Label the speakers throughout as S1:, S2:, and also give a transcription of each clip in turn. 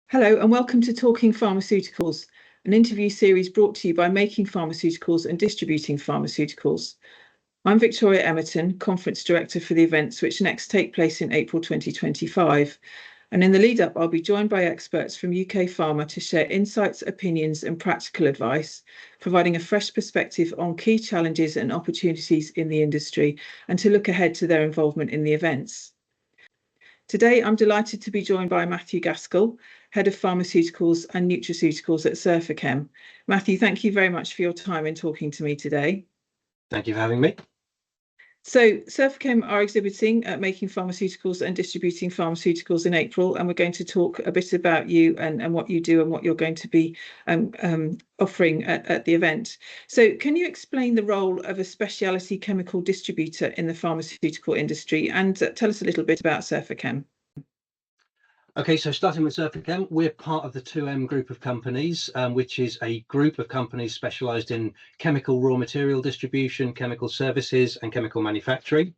S1: Hello and welcome to Talking Pharmaceuticals, an interview series brought to you by Making Pharmaceuticals and Distributing Pharmaceuticals. I'm Victoria Emerton, Conference Director for the events which next take place in April 2025. And in the lead up, I'll be joined by experts from UK Pharma to share insights, opinions and practical advice, providing a fresh perspective on key challenges and opportunities in the industry and to look ahead to their involvement in the events. Today, I'm delighted to be joined by Matthew Gaskell, Head of Pharmaceuticals and Nutraceuticals at Surfachem. Matthew, thank you very much for your time in talking to me today.
S2: Thank you for having me.
S1: So Surfachem are exhibiting at Making Pharmaceuticals and Distributing Pharmaceuticals in April, and we're going to talk a bit about you and what you do and what you're going to be offering at the event. So can you explain the role of a specialty chemical distributor in the pharmaceutical industry and tell us a little bit about Surfachem?
S2: Okay, so starting with Surfachem, we're part of the 2M group of companies, which is a group of companies specialised in chemical raw material distribution, chemical services and chemical manufacturing.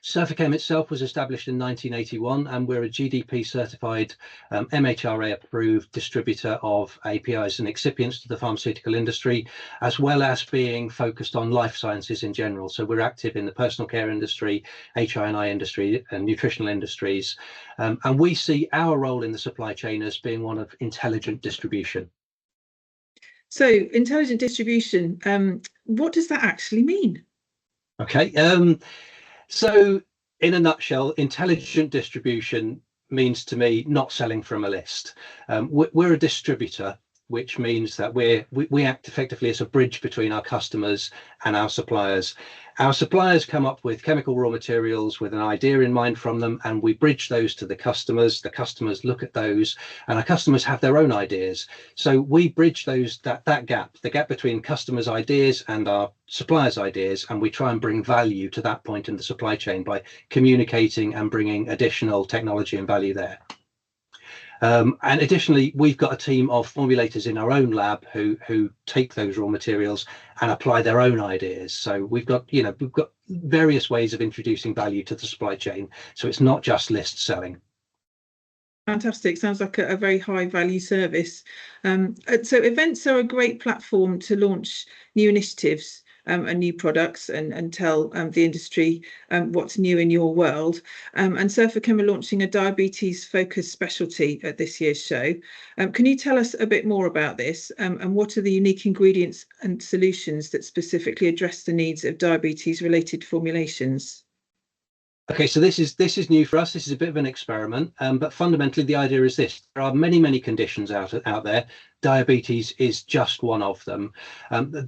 S2: Surfachem itself was established in 1981 and we're a GDP certified MHRA approved distributor of APIs and excipients to the pharmaceutical industry, as well as being focused on life sciences in general. So we're active in the personal care industry, HI&I industry and nutritional industries. And we see our role in the supply chain as being one of intelligent distribution.
S1: So intelligent distribution, what does that actually mean?
S2: Okay. So in a nutshell, intelligent distribution means to me not selling from a list. We're a distributor, which means that we act effectively as a bridge between our customers and our suppliers. Our suppliers come up with chemical raw materials with an idea in mind from them, and we bridge those to the customers. The customers look at those, and our customers have their own ideas. So we bridge that gap, the gap between customers' ideas and our suppliers' ideas, and we try and bring value to that point in the supply chain by communicating and bringing additional technology and value there. And additionally, we've got a team of formulators in our own lab who take those raw materials and apply their own ideas. So we've got various ways of introducing value to the supply chain. So it's not just list selling.
S1: Fantastic. Sounds like a very high value service. So events are a great platform to launch new initiatives and new products and tell the industry what's new in your world. And Surfachem are launching a diabetes focused specialty at this year's show. Can you tell us a bit more about this and what are the unique ingredients and solutions that specifically address the needs of diabetes related formulations?
S2: Okay, so this is new for us. This is a bit of an experiment, but fundamentally the idea is this: there are many conditions out there. Diabetes is just one of them.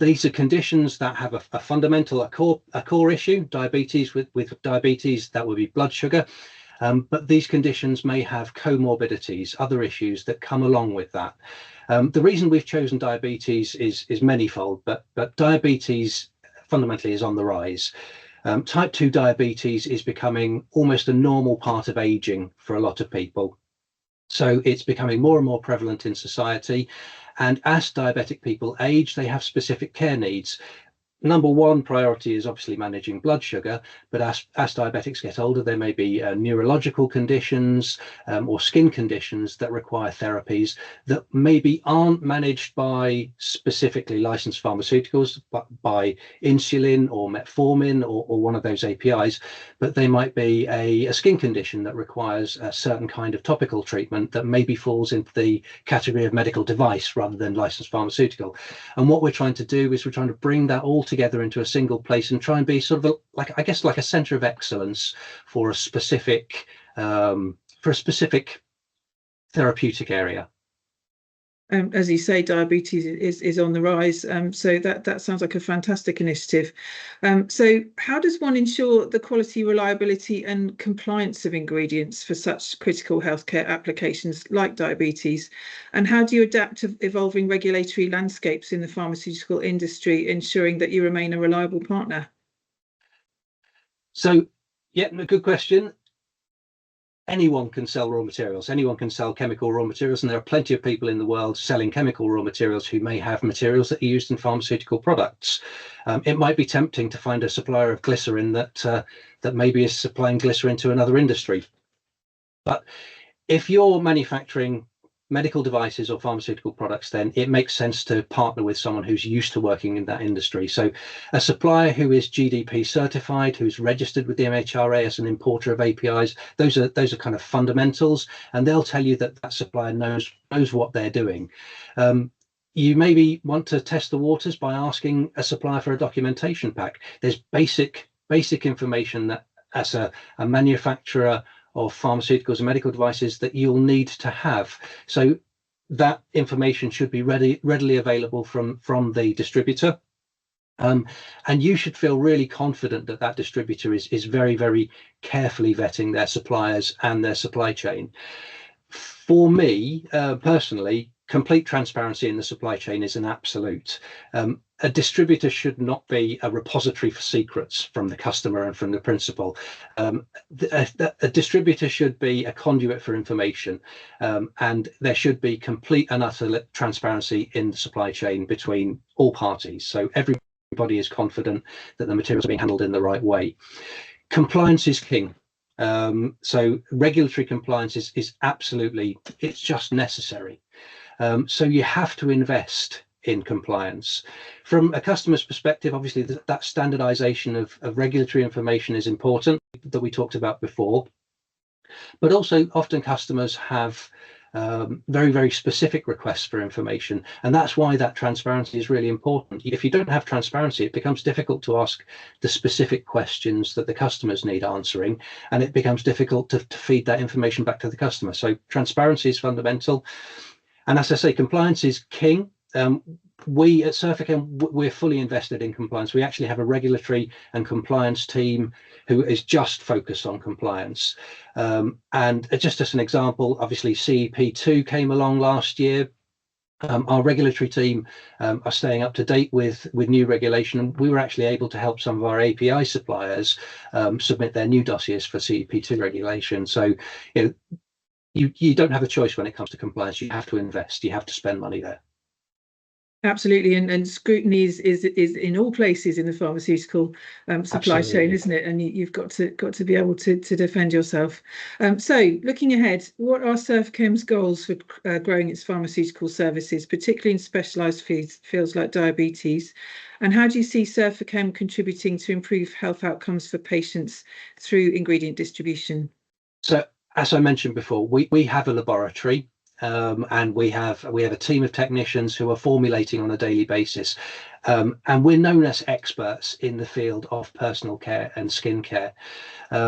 S2: These are conditions that have a fundamental, a core issue. Diabetes with diabetes, that would be blood sugar, but these conditions may have comorbidities, other issues that come along with that. The reason we've chosen diabetes is manifold, but diabetes fundamentally is on the rise. Type 2 diabetes is becoming almost a normal part of aging for a lot of people. So it's becoming more and more prevalent in society. And as diabetic people age, they have specific care needs. Number one priority is obviously managing blood sugar, but as diabetics get older, there may be neurological conditions or skin conditions that require therapies that maybe aren't managed by specifically licensed pharmaceuticals, but by insulin or metformin or one of those APIs, but they might be a skin condition that requires a certain kind of topical treatment that maybe falls into the category of medical device rather than licensed pharmaceutical. And what we're trying to do is we're trying to bring that all together into a single place and try and be sort of like a center of excellence for a specific therapeutic area.
S1: As you say, diabetes is on the rise, so that sounds like a fantastic initiative. So how does one ensure the quality, reliability and compliance of ingredients for such critical healthcare applications like diabetes? And how do you adapt to evolving regulatory landscapes in the pharmaceutical industry, ensuring that you remain a reliable partner?
S2: So, yeah, a good question. anyone can sell raw materials, anyone can sell chemical raw materials, and there are plenty of people in the world selling chemical raw materials who may have materials that are used in pharmaceutical products. It might be tempting to find a supplier of glycerin that maybe is supplying glycerin to another industry. But if you're manufacturing medical devices or pharmaceutical products, then it makes sense to partner with someone who's used to working in that industry. So a supplier who is GDP certified, who's registered with the MHRA as an importer of APIs, those are kind of fundamentals, and they'll tell you that that supplier knows what they're doing. You maybe want to test the waters by asking a supplier for a documentation pack. There's basic information that as a manufacturer of pharmaceuticals and medical devices that you'll need to have. So that information should be readily available from the distributor. And you should feel really confident that that distributor is very, very carefully vetting their suppliers and their supply chain. For me, personally, complete transparency in the supply chain is an absolute. A distributor should not be a repository for secrets from the customer and from the principal. A distributor should be a conduit for information, and there should be complete and utter transparency in the supply chain between all parties. So everybody is confident that the materials are being handled in the right way. Compliance is king. So regulatory compliance is absolutely, it's just necessary. So you have to invest in compliance. From a customer's perspective, obviously that standardization of regulatory information is important, that we talked about before, but also often customers have very, very specific requests for information, and that's why that transparency is really important. If you don't have transparency, it becomes difficult to ask the specific questions that the customers need answering, and it becomes difficult to feed that information back to the customer. So transparency is fundamental. And as I say, compliance is king. We at Surfachem, we're fully invested in compliance. We actually have a regulatory and compliance team who is just focused on compliance. And just as an example, obviously CEP2 came along last year. Our regulatory team are staying up to date with new regulation, and we were actually able to help some of our API suppliers submit their new dossiers for CEP2 regulation. So, you don't have a choice when it comes to compliance. You have to invest. You have to spend money there.
S1: Absolutely, and scrutiny is in all places in the pharmaceutical supply chain, isn't it? And you've got to be able to defend yourself. So, looking ahead, what are Surfachem's goals for growing its pharmaceutical services, particularly in specialised fields like diabetes? And how do you see Surfachem contributing to improve health outcomes for patients through ingredient distribution? So,
S2: as I mentioned before, we have a laboratory. And we have a team of technicians who are formulating on a daily basis, and we're known as experts in the field of personal care and skin care.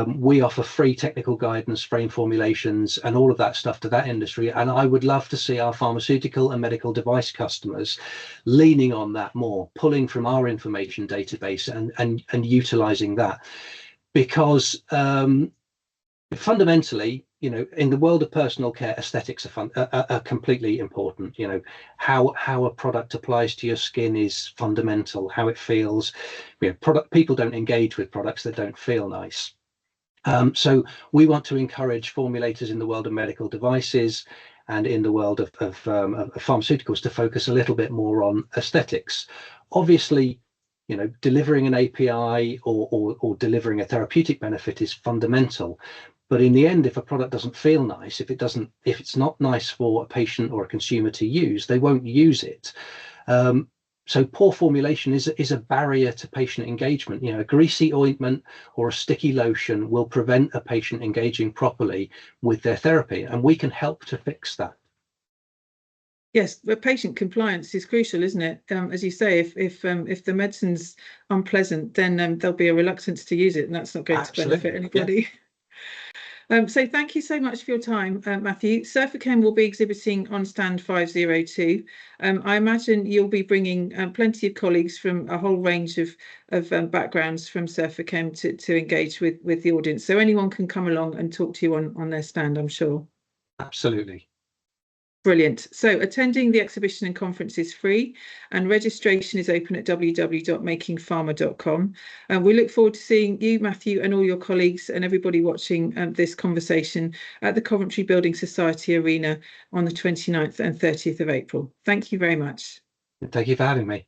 S2: We offer free technical guidance, frame formulations, and all of that stuff to that industry. And I would love to see our pharmaceutical and medical device customers leaning on that more, pulling from our information database and utilizing that, because fundamentally, in the world of personal care, aesthetics are completely important. How a product applies to your skin is fundamental. How it feels. People don't engage with products that don't feel nice. So we want to encourage formulators in the world of medical devices and in the world of pharmaceuticals to focus a little bit more on aesthetics. Obviously, delivering an API or delivering a therapeutic benefit is fundamental. But in the end, if a product doesn't feel nice, if it's not nice for a patient or a consumer to use, they won't use it. So poor formulation is a barrier to patient engagement. A greasy ointment or a sticky lotion will prevent a patient engaging properly with their therapy, and we can help to fix that.
S1: Yes, but patient compliance is crucial, isn't it? As you say, if the medicine's unpleasant, then there'll be a reluctance to use it, and that's not going to benefit anybody. Yeah. So thank you so much for your time, Matthew. Surfachem will be exhibiting on stand 502. I imagine you'll be bringing plenty of colleagues from a whole range of backgrounds from Surfachem to engage with the audience. So anyone can come along and talk to you on their stand, I'm sure.
S2: Absolutely.
S1: Brilliant. So attending the exhibition and conference is free, and registration is open at www.makingpharma.com. And we look forward to seeing you, Matthew, and all your colleagues and everybody watching this conversation at the Coventry Building Society Arena on the 29th and 30th of April. Thank you very much.
S2: Thank you for having me.